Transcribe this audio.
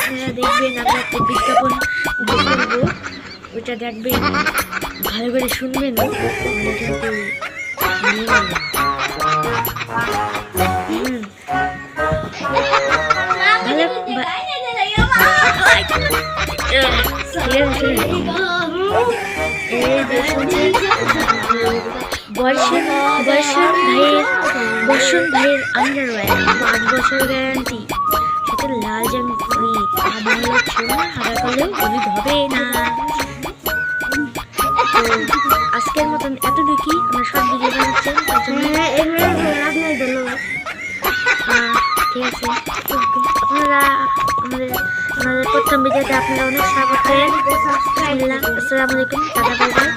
আপনারা দেখবেন, আমরা একটা বিজ্ঞাপন বলবো, ওইটা দেখবেন, ভালো করে শুনবেন, কিন্তু বর্ষণ ভাইয়ের আন্ডারওয়্যার 5 বছর গ্যারান্টি, সাথে লাল জামি ফ্রি, আমার হারা করলেও গরিব হবে না। তো আজকের মতন এতটুকুই, আমরা সব ভিডিও বানাচ্ছেন তার জন্য ধন্যবাদ। ঠিক আছে, আপনারা আমাদের প্রথম ভিডিওতে আপনারা অনেক সাপোর্ট করেন। আসসালামু আলাইকুম, টাটা, বাই বাই।